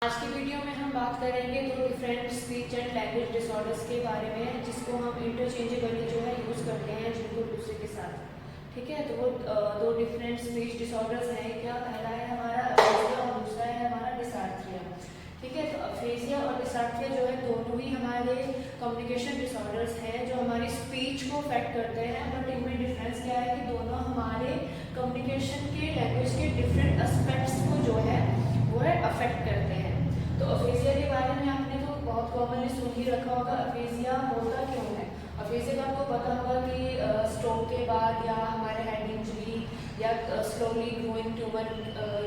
आज की वीडियो में हम बात करेंगे दो different speech and language disorders के बारे में, जिसको हम इंटरचेंजेबली जो है यूज़ करते हैं जिनको दूसरे के साथ। ठीक है, तो वो दो डिफरेंट स्पीच डिसऑर्डर्स हैं। क्या पहला है हमारा अफेजिया और दूसरा है हमारा डिसार्थ्रिया। ठीक है, तो अफेजिया और डिसार्थ्रिया जो है दोनों ही हमारे कम्युनिकेशन डिसऑर्डर्स हैं जो हमारी स्पीच को अफेक्ट करते हैं। बट इनमें डिफरेंस क्या है कि दोनों हमारे कम्युनिकेशन के लैंग्वेज के डिफरेंट एस्पेक्ट्स को जो है वो है अफेक्ट करते हैं। तो अफेजिया के बारे में आपने तो बहुत कॉमनली सुन ही रखा होगा। अफेजिया होता क्यों है? अफेजिया का आपको पता होगा कि स्ट्रोक के बाद या हमारे हेड इंजरी या स्लोली ग्रोइंग ट्यूमर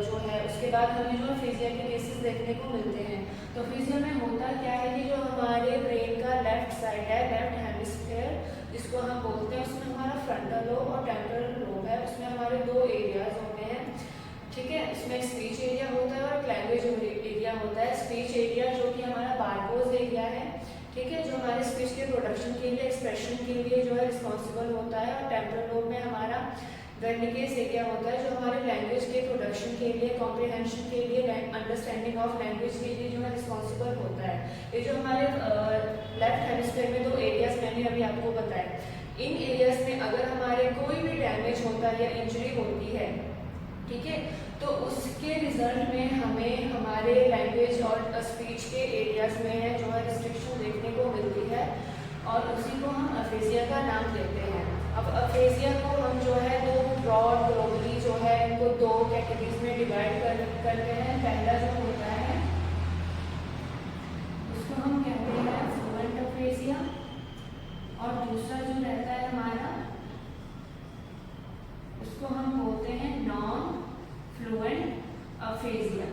जो है उसके बाद हमें जो अफेजिया के केसेस देखने को मिलते हैं। तो अफेजिया में होता क्या है कि जो हमारे ब्रेन का लेफ्ट साइड है, लेफ्ट हेमिस्फीयर जिसको हम बोलते हैं, उसमें हमारा फ्रंटल लोब और टेम्पोरल लोब है। उसमें हमारे दो एरियाज होते हैं। ठीक है, इसमें एक स्पीच एरिया होता है और एक लैंग्वेज एरिया होता है। स्पीच एरिया जो कि हमारा बारकोज एरिया है, ठीक है, जो हमारे स्पीच के प्रोडक्शन के लिए, एक्सप्रेशन के लिए जो है रिस्पॉन्सिबल होता है। और टेम्पोरल लोब में हमारा वर्निकेस एरिया होता है जो हमारे लैंग्वेज के प्रोडक्शन के लिए, कॉम्प्रिहेंशन के लिए, अंडरस्टैंडिंग ऑफ लैंग्वेज के लिए जो है रिस्पॉन्सिबल होता है। ये जो हमारे लेफ्ट हेमिस्फीयर में दो एरियाज मैंने अभी आपको बताए, इन एरियाज में अगर हमारे कोई भी डैमेज होता है या इंजरी होती है, ठीक है, तो उसके रिजल्ट में हमें हमारे लैंग्वेज और स्पीच के एरियाज में जो है रिस्ट्रिक्शन देखने को मिलती है और उसी को हम अफेजिया का नाम देते हैं। अब अफेजिया को हम जो है दो ब्रॉड ग्लोबली जो है इनको दो कैटेगरीज में डिवाइड करते हैं। पहला जो होता है उसको हम कहते हैं फ्लुएंट अफेजिया और दूसरा जो रहता है हमारा उसको हम बोलते हैं नॉन फ्लुएंट अफेजिया।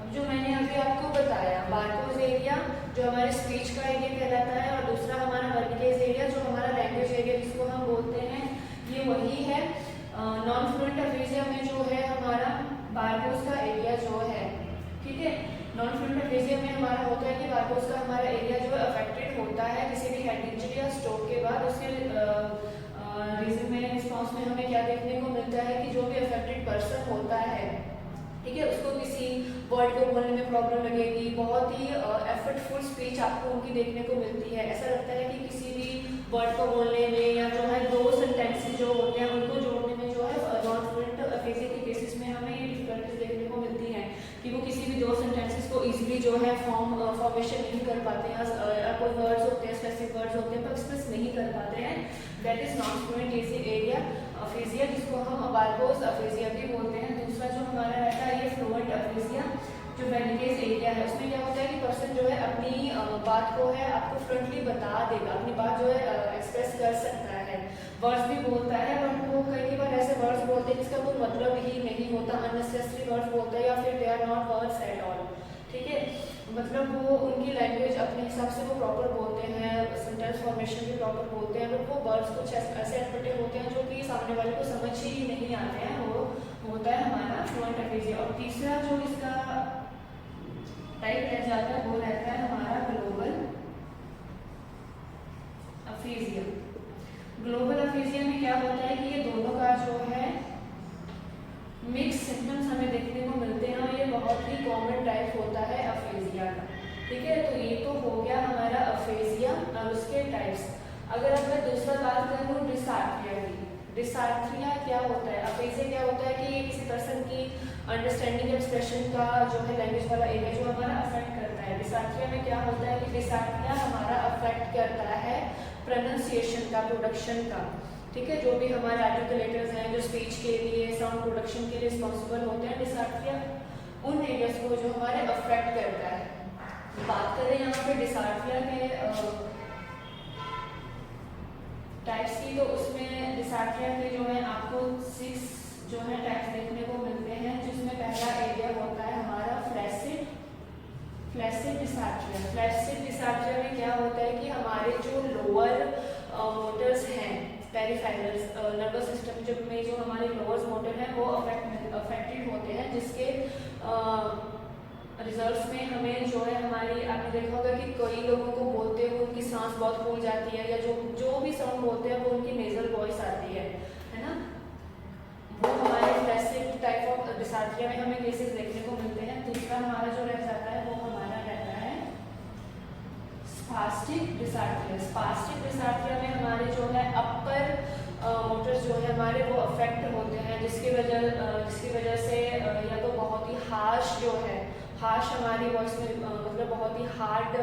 अब जो मैंने अभी आपको बताया, बारकोज एरिया जो हमारे स्पीच का एरिया कहलाता है और दूसरा हमारा वर्निकेस एरिया जो हमारा लैंग्वेज एरिया जिसको हम बोलते हैं, ये वही है। नॉन फ्लुएंट अफेजिया में जो है हमारा बारकोज का एरिया जो है, ठीक है, नॉन फ्लुएंट अफेजिया में हमारा होता है कि बारकोज का हमारा एरिया जो है अफेक्टेड होता है किसी भी हेड इंजरी या स्ट्रोक के बाद। उसके रीजन में रिस्पॉन्स में हमें क्या देखने को मिलता है कि जो भी अफेक्टेड पर्सन होता है, ठीक है, उसको किसी वर्ड को बोलने में प्रॉब्लम लगेगी। बहुत ही एफर्टफुल स्पीच आपको उनकी देखने को मिलती है। ऐसा लगता है कि किसी भी वर्ड को बोलने में या जो है दो सेंटेंसेस जो होते हैं उनको जोड़ने में जो है नॉन फ्लुएंट अफेजिया के केसेस में हमें ये डिफिकल्टीज देखने को मिलती है कि वो किसी भी दो सेंटेंसेस को इजीली जो है फॉर्मेशन नहीं कर पाते हैं। कोई वर्ड्स होते हैं, स्पेसिफिक वर्ड्स होते हैं, पर एक्सप्रेस नहीं कर पाते हैं। That is non fluent area aphasia, जिसको हम बारकोज अफेजिया भी बोलते हैं। दूसरा जो हमारा रहता है ये फ्लुएंट अफेजिया जो वर्निकेस एरिया है। उसमें क्या होता है कि पर्सन जो है अपनी बात को है आपको फ्रंटली बता देगा, अपनी बात जो है एक्सप्रेस कर सकता है, वर्ड्स भी बोलता है, बट वो कई बार ऐसे वर्ड्स बोलते हैं जिसका कोई मतलब ही नहीं होता, अननेसेसरी वर्ड्स बोलते हैं या फिर they are not words at all. ठीक है, मतलब वो उनकी लैंग्वेज अपने हिसाब से वो प्रॉपर बोलते हैं, सेंटेंस फॉर्मेशन भी प्रॉपर बोलते हैं, बट वो वर्ड्स कुछ ऐसे अटपटे होते हैं जो कि सामने वाले को समझ ही नहीं आते हैं। वो होता है हमारा फ्लुएंट अफेजिया। और तीसरा जो इसका टाइप रह जाता है वो रहता है हमारा ग्लोबल अफेजिया। ग्लोबल अफेजिया में क्या होता है कि ये दोनों का जो है मिक्स सिम्टम्स हमें देखने को मिलते हैं और ये बहुत ही कॉमन टाइप होता है अफेजिया का। ठीक है, तो ये तो हो गया हमारा अफेजिया और उसके टाइप्स। अगर अब मैं दूसरा बात करूँ डिसार्थ्रिया की, डिसार्थ्रिया क्या होता है? अफेजिया क्या होता है कि ये किसी पर्सन की अंडरस्टैंडिंग एक्सप्रेशन का जो है लैंग्वेज वाला एरिया जो हमारा अफेक्ट करता है। डिसार्थ्रिया में क्या होता है कि डिसार्थ्रिया हमारा अफेक्ट करता है प्रोनाउंसिएशन का, प्रोडक्शन का। ठीक है, जो भी हमारे आर्टिकुलेटर्स हैं जो स्पीच के लिए, साउंड प्रोडक्शन के लिए रिस्पॉन्सिबल होते हैं, डिसार्थ्रिया उन एरियाज को जो हमारे अफेक्ट करता है। बात करें यहाँ पे डिसार्थ्रिया के टाइप्स की, तो उसमें डिसार्थ्रिया के जो है आपको 6 जो है टाइप्स देखने को मिलते हैं, जिसमें पहला एरिया होता है हमारा फ्लैसिड डिसार्थ्रिया। फ्लैसिड डिसार्थ्रिया में क्या होता है कि हमारे जो लोअर मोटर्स हैं, पेरिफेरल्स नर्वस सिस्टम में जो हमारे लोअर मोटर हैं वो अफेक्टेड होते हैं, जिसके रिजल्ट्स में हमें जो है हमारी, आपने देखा होगा कि कई लोगों को बोलते हुए उनकी सांस बहुत फूल जाती है, या जो भी साउंड बोलते हैं वो उनकी नेजल वॉइस आती है ना। वो हमारे फ्लैसिड टाइप ऑफ डिसार्थ्रिया में हमें केसेस देखने को मिलते हैं। दूसरा हमारा जो रह जाता है वो हमारा रहता है स्पास्टिक डिसार्थ्रिया। स्पास्टिक डिसार्थ्रिया में हमारे जो है अपर मोटर्स जो है हमारे वो अफेक्ट होते हैं, जिसकी वजह से या तो बहुत ही हार्श जो है, हार्श हमारी वॉइस में मतलब बहुत ही हार्ड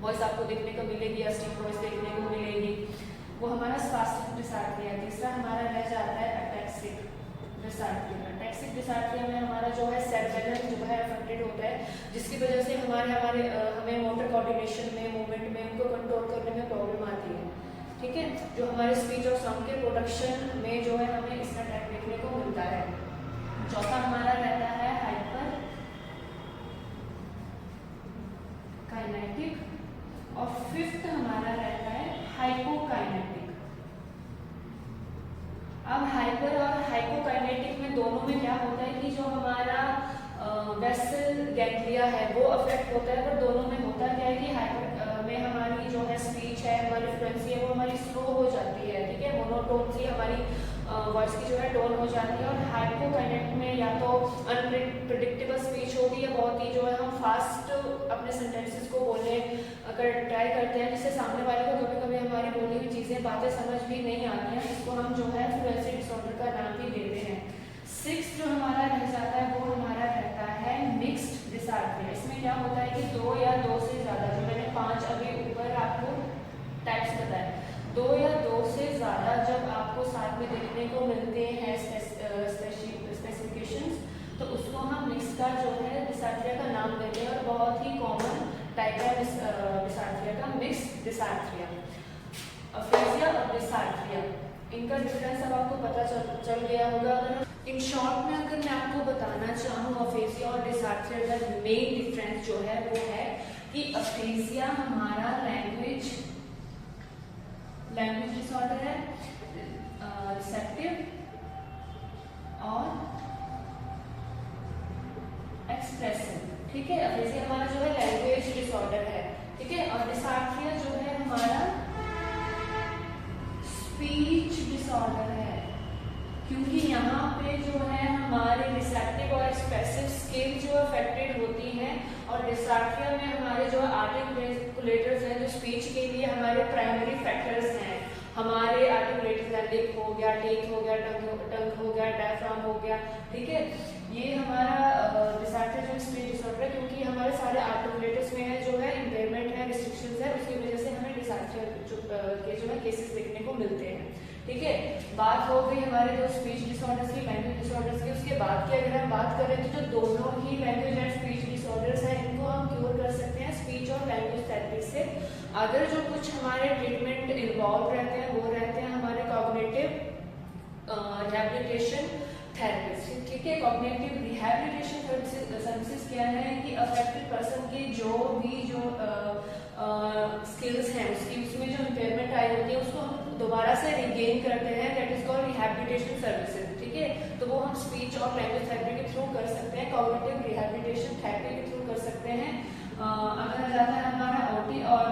वॉइस आपको देखने को मिलेगी या स्टिफ वॉइस देखने को मिलेगी, वो हमारा स्पास्टिक डिसार्थ्रिया। तीसरा हमारा रह जाता है अटैक्सिक डिसार्थ्रिया। अटैक्सिक डिसार्थ्रिया में हमारा जो है सेरेबेलम जो है अफेक्टेड होता है, जिसकी वजह से हमें मोटर कोऑर्डिनेशन में, मूवमेंट में, उनको कंट्रोल करने में प्रॉब्लम आती है। ठीक है, जो हमारे स्पीच और साउंड के प्रोडक्शन में जो है हमें इसका टाइप देखने को मिलता है। चौथा हमारा रहता है हाइपर काइनेटिक और फिफ्थ हमारा रहता है हाइपोकाइनेटिक। अब हाइपर और हाइपोकाइनेटिक में दोनों में क्या होता है कि जो हमारा वेसल गैंग्लिया है वो अफेक्ट होता है, पर दोनों में होता क्या है कि हाइपर में हमारी जो है स्पीच है, हमारी फ्लुएंसी है वो हमारी स्लो हो जाती है। ठीक है, मोनोटोन सी हमारी वॉइस की जो है टोन हो जाती है। और हाइपोकाइनेटिक में या तो अनप्रिडिक्टेबल स्पीच होगी या बहुत ही जो है हम फास्ट अपने सेंटेंसेस को बोलने अगर ट्राई करते हैं, जिससे सामने वाले को कभी कभी हमारी बोली हुई चीज़ें, बातें समझ भी नहीं आती हैं, इसको हम जो है फ्लुएंसी डिसऑर्डर का नाम भी देते हैं। सिक्स्थ जो हमारा रह जाता है वो हमारा रहता है मिक्स्ड डिसार्थ्रिया। इसमें क्या होता है कि दो या दो से ज़्यादा, जो मैंने 5 अभी ऊपर आपको टाइप्स बताए, 2 या 2 से ज़्यादा जब आपको साथ में देखने को मिलते हैं स्पेसिफिकेशंस, तो उसको हम मिक्स का जो है डिसार्थ्रिया का नाम देते हैं। और बहुत ही कॉमन टाइप है डिसार्थ्रिया का मिक्स डिसार्थ्रिया। अफेजिया और डिसार्थ्रिया, इनका डिफरेंस अब आपको पता चल गया होगा। इन शॉर्ट में अगर मैं आपको बताना चाहूँ अफेजिया और डिसार्थ्रिया का मेन डिफरेंस जो है वो है कि अफेजिया हमारा लैंग्वेज डिसऑर्डर है, रिसेप्टिव और एक्सप्रेसिव। ठीक है, अफेजिया हमारा जो है लैंग्वेज डिसऑर्डर है। ठीक है, और डिसार्थ्रिया जो है हमारा स्पीच डिसऑर्डर है, क्योंकि यहाँ पे जो है हमारे रिसेप्टिव और एक्सप्रेसिव स्किल जो अफेक्टेड होती हैं। और डिसार्थ्रिया में हमारे जो आर्टिकुलेटर्स हैं, जो स्पीच के लिए हमारे प्राइमरी फैक्टर्स हैं, हमारे आर्टिकुलेटर्स हैं, लिप हो गया, टेक हो गया, टंग हो गया, डायफ्राम हो गया। ठीक है, ये हमारा डिसार्थ्रिया जो स्पीच डिसऑर्डर है, क्योंकि हमारे सारे आर्टिकुलेटर्स में है जो है इम्पेयरमेंट है, रिस्ट्रिक्शंस है, उसकी वजह से हमें डिसार्थ्रिया के जो है केसेस देखने को मिलते हैं। ठीक है, बात हो गई हमारे जो स्पीच डिसऑर्डर्स की, लैंग्वेज डिसऑर्डर्स की। उसके बाद की अगर हम बात करें तो जो दोनों ही लैंग्वेज एंड स्पीच डिसऑर्डर्स हैं, इनको हम क्योर कर सकते हैं स्पीच और लैंग्वेज थेरेपी से। अगर जो कुछ हमारे ट्रीटमेंट इन्वॉल्व रहते हैं वो रहते हैं हमारे कॉग्निटिव रिहैबिलिटेशन थेरेपीज। ठीक है, कॉग्निटिव रिहैबिलिटेशन सर्विसेज क्या है कि अफेक्टेड पर्सन की जो भी स्किल्स हैं, उसमें जो इम्पेयरमेंट आई होती है उसको हम दोबारा से रिगेन करते हैं, that is called rehabilitation services. ठीक है, तो वो हम स्पीच और लैंग्वेज थेरेपी के थ्रू कर सकते हैं, कॉग्निटिव रिहैबिलिटेशन थेरेपी के थ्रू कर सकते हैं। अगर जाता है हमारा ओटी और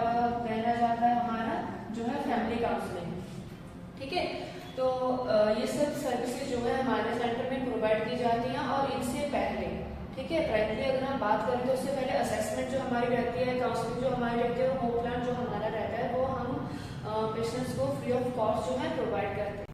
पहला जाता है हमारा जो है फैमिली काउंसलिंग। ठीक है, तो ये सब सर्विसेज जो है हमारे सेंटर में प्रोवाइड की जाती हैं। और इनसे पहले, ठीक है, प्राइमरी अगर हम बात करें तो उससे पहले असेसमेंट जो हमारी रहती है, काउंसलिंग जो हमारी रहती है, होम प्लान जो हमारा रहता है, वो हम पेशेंट्स को फ्री ऑफ कॉस्ट जो है प्रोवाइड करते हैं।